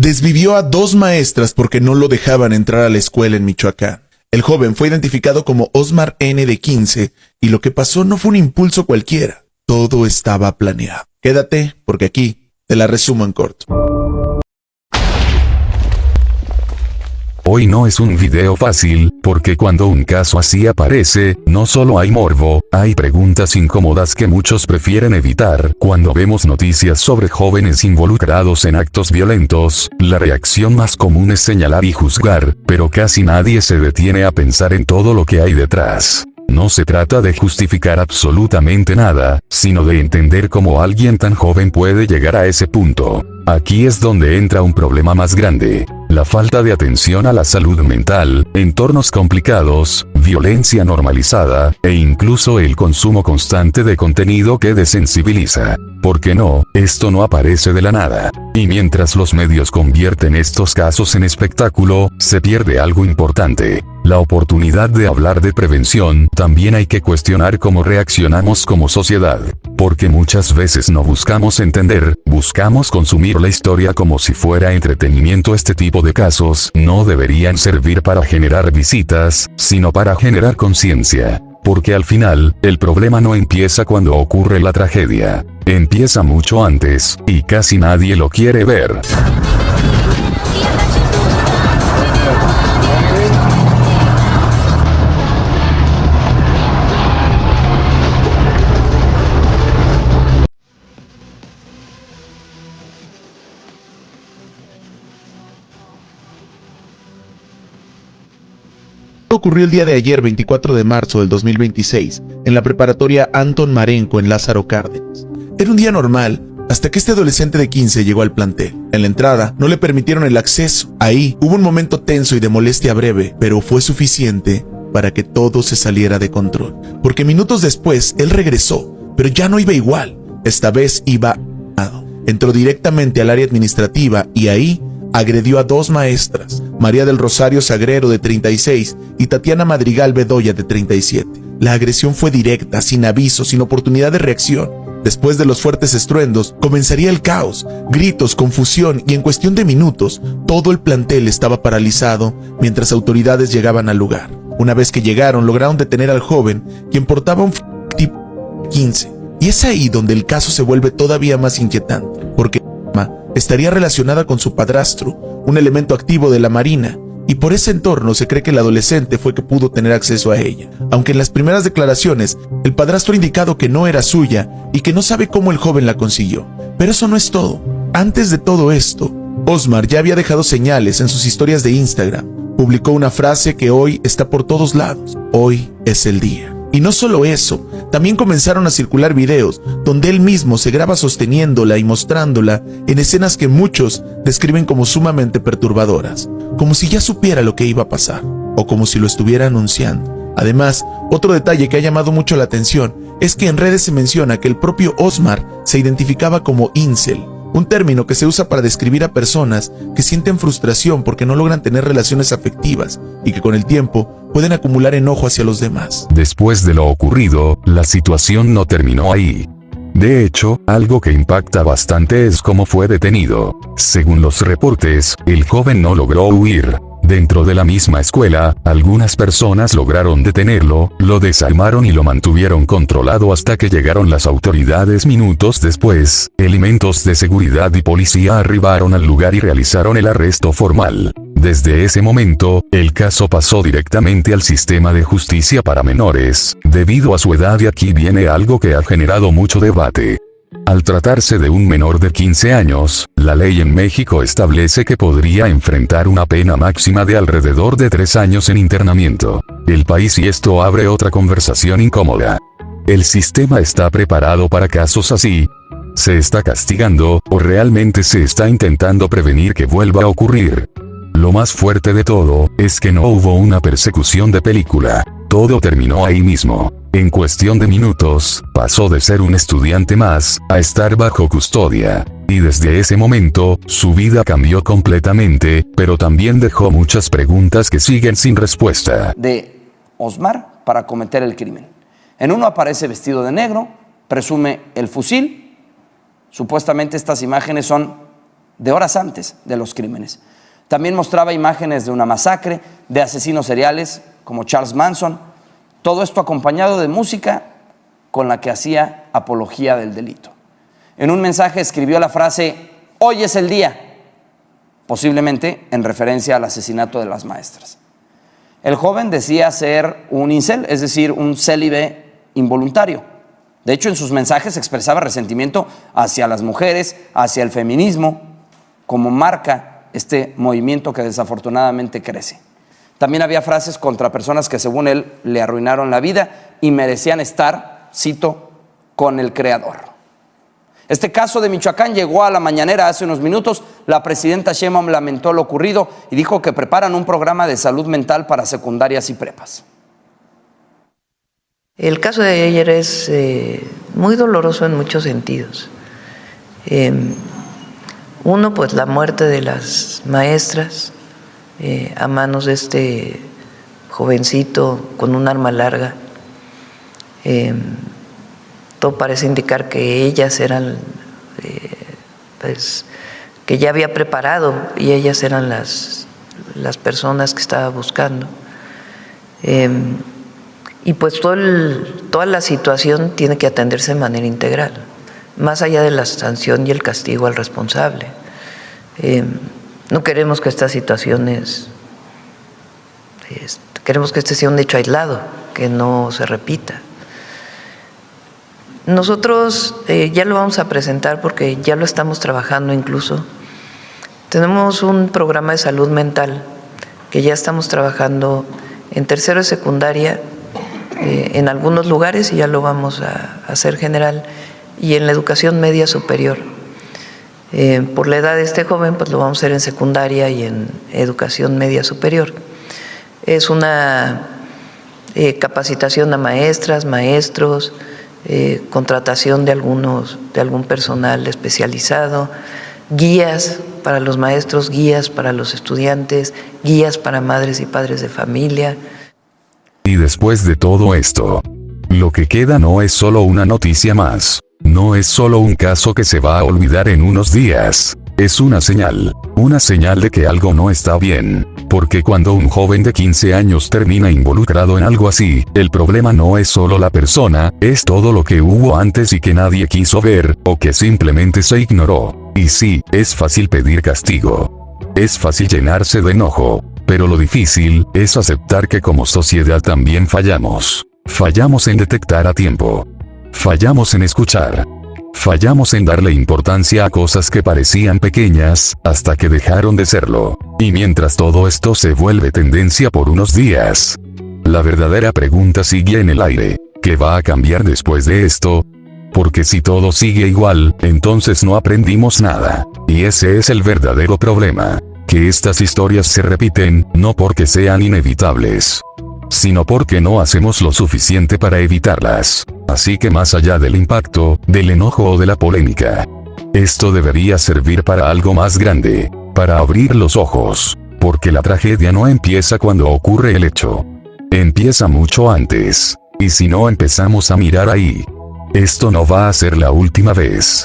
Desvivió a 2 maestras porque no lo dejaban entrar a la escuela en Michoacán. El joven fue identificado como Osmar N. de 15 y lo que pasó no fue un impulso cualquiera. Todo estaba planeado. Quédate porque aquí te la resumo en corto. Hoy no es un video fácil, porque cuando un caso así aparece, no solo hay morbo, hay preguntas incómodas que muchos prefieren evitar. Cuando vemos noticias sobre jóvenes involucrados en actos violentos, la reacción más común es señalar y juzgar, pero casi nadie se detiene a pensar en todo lo que hay detrás. No se trata de justificar absolutamente nada, sino de entender cómo alguien tan joven puede llegar a ese punto. Aquí es donde entra un problema más grande: la falta de atención a la salud mental, entornos complicados, violencia normalizada, e incluso el consumo constante de contenido que desensibiliza. Porque no, esto no aparece de la nada. Y mientras los medios convierten estos casos en espectáculo, se pierde algo importante: la oportunidad de hablar de prevención. También hay que cuestionar cómo reaccionamos como sociedad. Porque muchas veces no buscamos entender, buscamos consumir la historia como si fuera entretenimiento. Este tipo de casos no deberían servir para generar visitas, sino para generar conciencia. Porque al final, el problema no empieza cuando ocurre la tragedia. Empieza mucho antes, y casi nadie lo quiere ver. Ocurrió el día de ayer, 24 de marzo del 2026, en la preparatoria Anton Marenco en Lázaro Cárdenas. Era un día normal, hasta que este adolescente de 15 llegó al plantel. En la entrada, no le permitieron el acceso. Ahí, hubo un momento tenso y de molestia breve, pero fue suficiente para que todo se saliera de control. Porque minutos después, él regresó, pero ya no iba igual. Esta vez iba armado. Entró directamente al área administrativa y ahí agredió a 2 maestras, María del Rosario Sagrero de 36 y Tatiana Madrigal Bedoya de 37. La agresión fue directa, sin aviso, sin oportunidad de reacción. Después de los fuertes estruendos, comenzaría el caos, gritos, confusión y en cuestión de minutos, todo el plantel estaba paralizado mientras autoridades llegaban al lugar. Una vez que llegaron, lograron detener al joven, quien portaba un tipo 15. Y es ahí donde el caso se vuelve todavía más inquietante, porque estaría relacionada con su padrastro, un elemento activo de la Marina, y por ese entorno se cree que el adolescente fue que pudo tener acceso a ella. Aunque en las primeras declaraciones, el padrastro ha indicado que no era suya y que no sabe cómo el joven la consiguió. Pero eso no es todo. Antes de todo esto, Osmar ya había dejado señales en sus historias de Instagram. Publicó una frase que hoy está por todos lados: hoy es el día. Y no solo eso, también comenzaron a circular videos donde él mismo se graba sosteniéndola y mostrándola en escenas que muchos describen como sumamente perturbadoras, como si ya supiera lo que iba a pasar, o como si lo estuviera anunciando. Además, otro detalle que ha llamado mucho la atención es que en redes se menciona que el propio Osmar se identificaba como incel, un término que se usa para describir a personas que sienten frustración porque no logran tener relaciones afectivas y que con el tiempo pueden acumular enojo hacia los demás. Después de lo ocurrido, la situación no terminó ahí. De hecho, algo que impacta bastante es cómo fue detenido. Según los reportes, el joven no logró huir. Dentro de la misma escuela, algunas personas lograron detenerlo, lo desarmaron y lo mantuvieron controlado hasta que llegaron las autoridades. Minutos después, elementos de seguridad y policía arribaron al lugar y realizaron el arresto formal. Desde ese momento, el caso pasó directamente al sistema de justicia para menores, debido a su edad, y aquí viene algo que ha generado mucho debate. Al tratarse de un menor de 15 años, la ley en México establece que podría enfrentar una pena máxima de alrededor de 3 años en internamiento. El país, y esto abre otra conversación incómoda. ¿El sistema está preparado para casos así? ¿Se está castigando, o realmente se está intentando prevenir que vuelva a ocurrir? Lo más fuerte de todo, es que no hubo una persecución de película. Todo terminó ahí mismo. En cuestión de minutos, pasó de ser un estudiante más, a estar bajo custodia. Y desde ese momento, su vida cambió completamente, pero también dejó muchas preguntas que siguen sin respuesta. De Osmar para cometer el crimen. En uno aparece vestido de negro, presume el fusil. Supuestamente estas imágenes son de horas antes de los crímenes. También mostraba imágenes de una masacre, de asesinos seriales como Charles Manson, todo esto acompañado de música con la que hacía apología del delito. En un mensaje escribió la frase "Hoy es el día", posiblemente en referencia al asesinato de las maestras. El joven decía ser un incel, es decir, un célibe involuntario. De hecho, en sus mensajes expresaba resentimiento hacia las mujeres, hacia el feminismo, como marca este movimiento que desafortunadamente crece. También había frases contra personas que, según él, le arruinaron la vida y merecían estar, cito, con el Creador. Este caso de Michoacán llegó a la mañanera hace unos minutos. La presidenta Sheinbaum lamentó lo ocurrido y dijo que preparan un programa de salud mental para secundarias y prepas. El caso de ayer es muy doloroso en muchos sentidos. Uno, pues la muerte de las maestras a manos de este jovencito con un arma larga. Todo parece indicar que ellas eran, pues, que ya había preparado y ellas eran las personas que estaba buscando. Y pues toda la situación tiene que atenderse de manera integral, más allá de la sanción y el castigo al responsable. No queremos que estas situaciones, queremos que este sea un hecho aislado, que no se repita. Nosotros ya lo vamos a presentar porque ya lo estamos trabajando incluso. Tenemos un programa de salud mental que ya estamos trabajando en tercero de secundaria, en algunos lugares, y ya lo vamos a hacer general, y en la educación media superior. Por la edad de este joven, pues lo vamos a hacer en secundaria y en educación media superior. Es una capacitación a maestras, maestros, contratación de algún personal especializado, guías para los maestros, guías para los estudiantes, guías para madres y padres de familia. Y después de todo esto, lo que queda no es solo una noticia más, no es solo un caso que se va a olvidar en unos días, es una señal de que algo no está bien, porque cuando un joven de 15 años termina involucrado en algo así, el problema no es solo la persona, es todo lo que hubo antes y que nadie quiso ver, o que simplemente se ignoró. Y sí, es fácil pedir castigo. Es fácil llenarse de enojo. Pero lo difícil es aceptar que como sociedad también fallamos. Fallamos en detectar a tiempo. Fallamos en escuchar. Fallamos en darle importancia a cosas que parecían pequeñas, hasta que dejaron de serlo. Y mientras todo esto se vuelve tendencia por unos días, la verdadera pregunta sigue en el aire. ¿Qué va a cambiar después de esto? Porque si todo sigue igual, entonces no aprendimos nada. Y ese es el verdadero problema. Que estas historias se repiten, no porque sean inevitables, sino porque no hacemos lo suficiente para evitarlas. Así que más allá del impacto, del enojo o de la polémica, esto debería servir para algo más grande, para abrir los ojos, porque la tragedia no empieza cuando ocurre el hecho. Empieza mucho antes, y si no empezamos a mirar ahí, esto no va a ser la última vez.